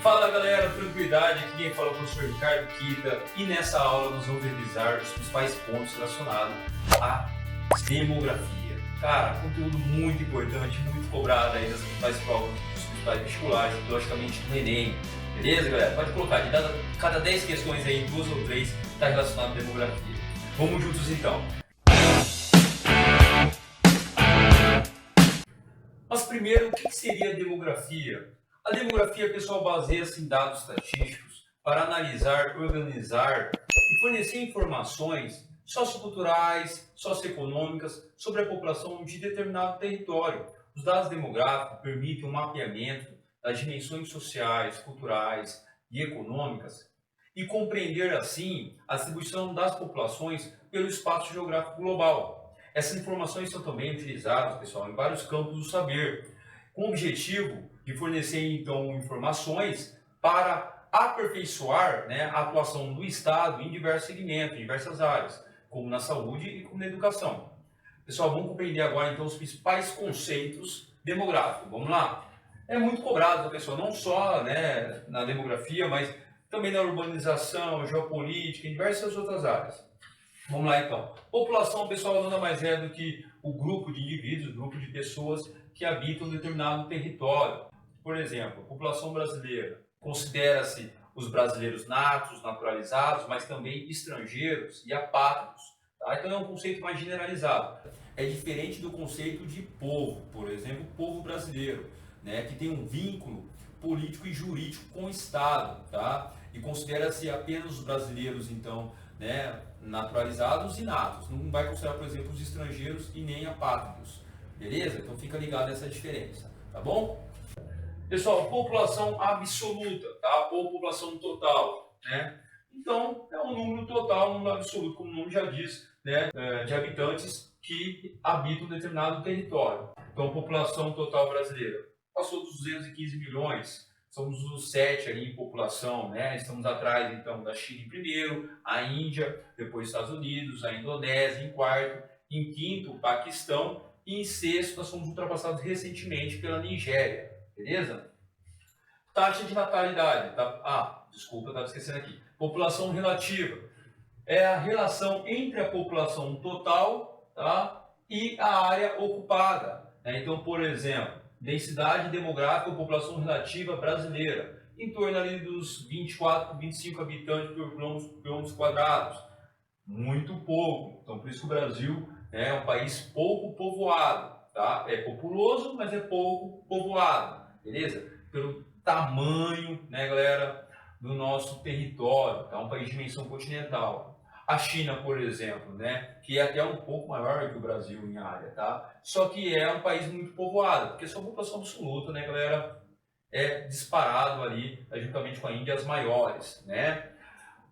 Fala galera, tranquilidade, aqui quem fala é o professor Ricardo Kita e nessa aula nós vamos revisar os principais pontos relacionados à demografia. Cara, conteúdo muito importante, muito cobrado aí das principais provas, dos principais vestibulares, logicamente no Enem. Beleza, galera? Pode colocar, de cada 10 questões aí, 2 ou 3 está relacionado à demografia. Vamos juntos então. Mas primeiro, o que seria a demografia? A demografia, pessoal, baseia-se em dados estatísticos para analisar, organizar e fornecer informações socioculturais, socioeconômicas sobre a população de determinado território. Os dados demográficos permitem um mapeamento das dimensões sociais, culturais e econômicas e compreender, assim, a distribuição das populações pelo espaço geográfico global. Essas informações são também utilizadas, pessoal, em vários campos do saber, com o objetivo de fornecer, então, informações para aperfeiçoar, a atuação do Estado em diversos segmentos, em diversas áreas, como na saúde e como na educação. Pessoal, vamos compreender agora, então, os principais conceitos demográficos. Vamos lá? É muito cobrado, pessoal, não só na demografia, mas também na urbanização, geopolítica, em diversas outras áreas. Vamos lá, então. População, pessoal, nada mais é do que o grupo de indivíduos, o grupo de pessoas que habitam um determinado território. Por exemplo, a população brasileira considera-se os brasileiros natos, naturalizados, mas também estrangeiros e apátridos. Tá? Então é um conceito mais generalizado. É diferente do conceito de povo, por exemplo, o povo brasileiro, que tem um vínculo político e jurídico com o Estado, tá? E considera-se apenas os brasileiros, então, naturalizados e natos. Não vai considerar, por exemplo, os estrangeiros e nem apátridos. Beleza? Então fica ligado a essa diferença, tá bom? Pessoal, população absoluta, tá? Ou população total, Então, é um número total, um número absoluto, como o nome já diz, de habitantes que habitam um determinado território. Então, população total brasileira passou dos 215 milhões, somos os 7 ali em população, Estamos atrás, então, da China em primeiro, a Índia, depois Estados Unidos, a Indonésia em quarto, em quinto, o Paquistão, e em sexto, nós fomos ultrapassados recentemente pela Nigéria. Beleza? Taxa de natalidade. Tá? Desculpa, eu estava esquecendo aqui. População relativa. É a relação entre a população total, tá? E a área ocupada. Então, por exemplo, densidade demográfica, população relativa brasileira. Em torno ali dos 24, 25 habitantes por quilômetros quadrados. Muito pouco. Então, por isso que o Brasil é um país pouco povoado. Tá? É populoso, mas é pouco povoado. Beleza? Pelo tamanho, galera, do nosso território, tá? Um país de dimensão continental. A China, por exemplo, que é até um pouco maior que o Brasil em área, tá? Só que é um país muito povoado, porque sua população absoluta, galera, é disparado ali, juntamente com a Índia, as maiores,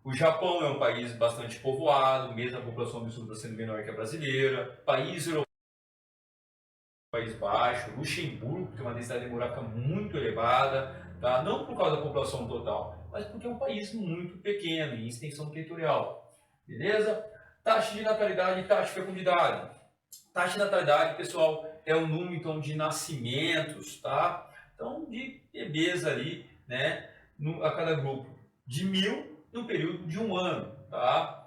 O Japão é um país bastante povoado, mesmo a população absoluta sendo menor que a brasileira. País europeu, País Baixo, Luxemburgo tem uma densidade demográfica muito elevada, tá? Não por causa da população total, mas porque é um país muito pequeno em extensão territorial. Beleza? Taxa de natalidade e taxa de fecundidade. Taxa de natalidade, pessoal, é o número então de nascimentos, tá? Então, de bebês ali, a cada grupo, de 1.000 no período de um ano, tá?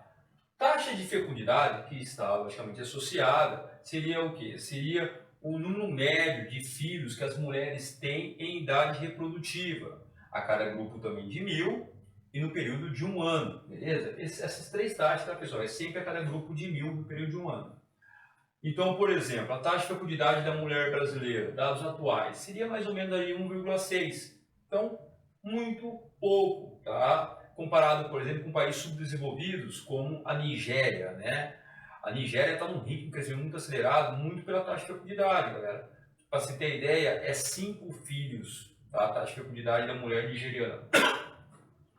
Taxa de fecundidade, que está logicamente associada, seria o quê? Seria o número médio de filhos que as mulheres têm em idade reprodutiva, a cada grupo também de 1.000 e no período de um ano, beleza? Essas três taxas, tá, pessoal? É sempre a cada grupo de 1.000 no período de um ano. Então, por exemplo, a taxa de fecundidade da mulher brasileira, dados atuais, seria mais ou menos ali 1,6. Então, muito pouco, tá? Comparado, por exemplo, com países subdesenvolvidos como a Nigéria, A Nigéria está num ritmo de crescimento muito acelerado, muito pela taxa de fecundidade, galera. Para você ter ideia, é 5 filhos, tá? A taxa de fecundidade da mulher nigeriana.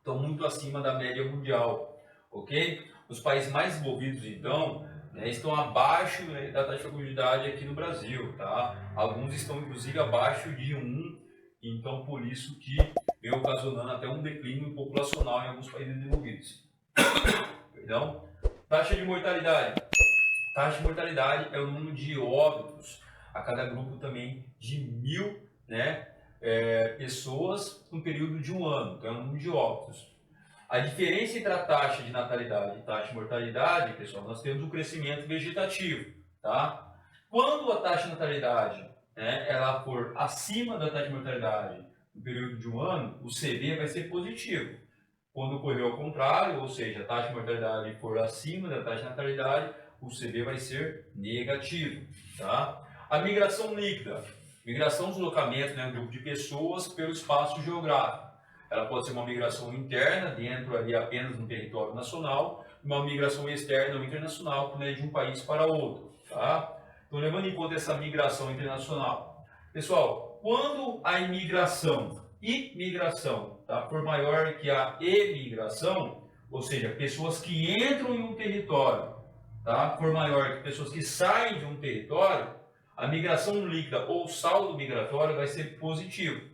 Então, muito acima da média mundial, ok? Os países mais desenvolvidos, então, estão abaixo da taxa de fecundidade aqui no Brasil, tá? Alguns estão, inclusive, abaixo de 1, então, por isso que vem ocasionando até um declínio populacional em alguns países desenvolvidos. Perdão? Taxa de mortalidade. Taxa de mortalidade é o número de óbitos a cada grupo também de 1.000 pessoas no período de um ano, então é um número de óbitos. A diferença entre a taxa de natalidade e taxa de mortalidade, pessoal, nós temos um crescimento vegetativo, tá? Quando a taxa de natalidade, né, ela for acima da taxa de mortalidade no período de um ano, o CV vai ser positivo. Quando ocorrer ao contrário, ou seja, a taxa de mortalidade for acima da taxa de natalidade, o CV vai ser negativo, tá? A migração líquida, migração, deslocamento, né, um grupo de pessoas pelo espaço geográfico. Ela pode ser uma migração interna, dentro ali apenas no território nacional, uma migração externa ou internacional, né, de um país para outro, tá? Então, levando em conta essa migração internacional. Pessoal, quando a imigração e migração, tá, for maior que a emigração, ou seja, pessoas que entram em um território, tá, for maior que pessoas que saem de um território, a migração líquida ou saldo migratório vai ser positivo.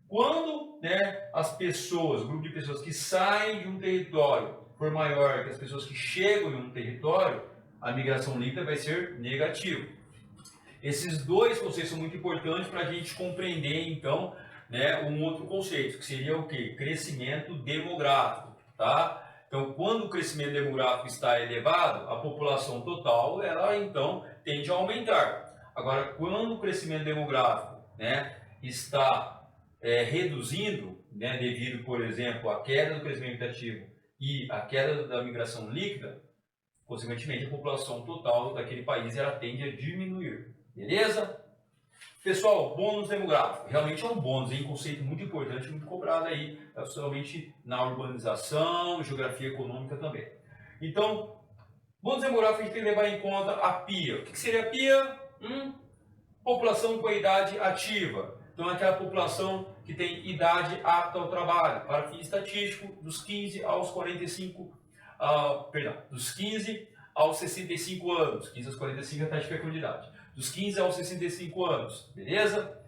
Quando, né, as pessoas, o grupo de pessoas que saem de um território for maior que as pessoas que chegam em um território, a migração líquida vai ser negativo. Esses dois conceitos são muito importantes para a gente compreender, então, né, um outro conceito, que seria o quê? Crescimento demográfico, tá? Então, quando o crescimento demográfico está elevado, a população total, ela, então, tende a aumentar. Agora, quando o crescimento demográfico, né, está reduzindo, né, devido, por exemplo, à queda do crescimento vegetativo e à queda da migração líquida, consequentemente, a população total daquele país ela tende a diminuir. Beleza? Pessoal, bônus demográfico. Realmente é um bônus, é um conceito muito importante, muito cobrado aí, principalmente na urbanização, geografia econômica também. Então, bônus demográfico a gente tem que levar em conta a PIA. O que seria a PIA? População com a idade ativa. Então, é aquela população que tem idade apta ao trabalho. Para fim estatístico, dos 15 aos 45, dos 15 aos 65 anos. 15 aos 45 é a taxa de fecundidade. Dos 15 aos 65 anos, beleza?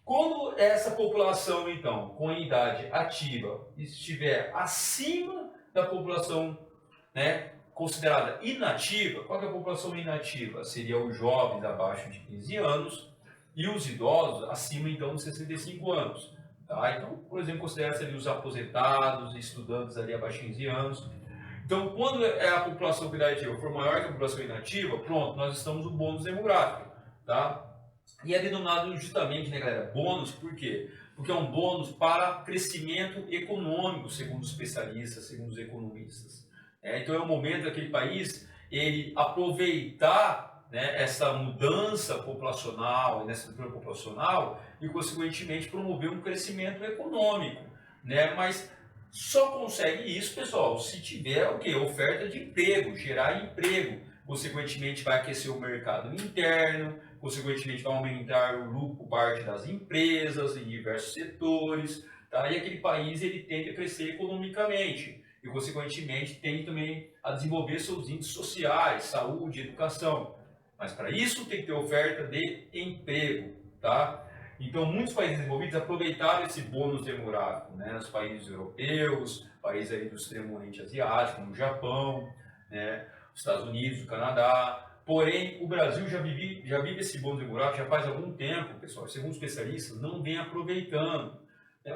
Quando essa população, então, com a idade ativa, estiver acima da população, né, considerada inativa, qual é a população inativa? Seria os jovens abaixo de 15 anos, e os idosos acima, então, de 65 anos. Tá? Então, por exemplo, considera-se ali os aposentados, estudantes ali abaixo de 15 anos. Então, quando a população com idade ativa for maior que a população inativa, pronto, nós estamos no bônus demográfico. Tá? E é denominado justamente, né, galera, bônus, por quê? Porque é um bônus para crescimento econômico, segundo os especialistas, segundo os economistas. Então, é o momento daquele país ele aproveitar, né, essa mudança populacional, nessa estrutura populacional e, consequentemente, promover um crescimento econômico, né? Mas só consegue isso, pessoal, se tiver o quê? Oferta de emprego, gerar emprego. Consequentemente, vai aquecer o mercado interno, consequentemente, vai aumentar o lucro por parte das empresas em diversos setores, tá? E aquele país ele tende a crescer economicamente e, consequentemente, tende também a desenvolver seus índices sociais, saúde, educação. Mas para isso tem que ter oferta de emprego, tá? Então, muitos países desenvolvidos aproveitaram esse bônus demográfico, né? Os países europeus, países aí do extremo oriente asiático, como o Japão, né? Os Estados Unidos, o Canadá. Porém, o Brasil já vive esse bônus demográfico já faz algum tempo, pessoal. Segundo especialistas, não vem aproveitando.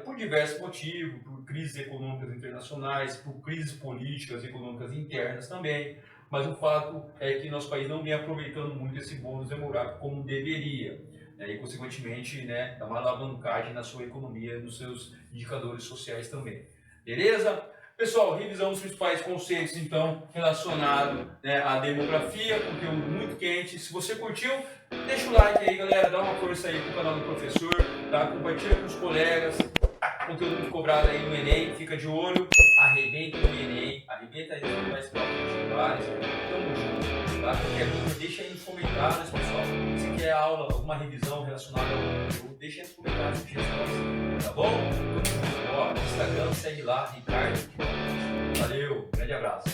Por diversos motivos, por crises econômicas internacionais, por crises políticas e econômicas internas também. Mas o fato é que nosso país não vem aproveitando muito esse bônus demográfico como deveria. E, consequentemente, né, dá uma alavancagem na sua economia, nos seus indicadores sociais também. Beleza? Pessoal, revisamos os principais conceitos, então, relacionados, né, à demografia, conteúdo muito quente. Se você curtiu, deixa o like aí, galera, dá uma força aí pro canal do professor, tá? Compartilha com os colegas, conteúdo muito cobrado aí no Enem, fica de olho, arrebenta no Enem, arrebenta aí nos mais próximos vestibulares, tamo junto, tá? Qualquer dúvida, deixa aí nos comentários, pessoal. Se quer aula, alguma revisão relacionada ao conteúdo, deixa aí nos comentários, sugestões, tá bom? Tamo junto, ó, no Instagram, segue lá, Ricardo. Valeu, grande abraço.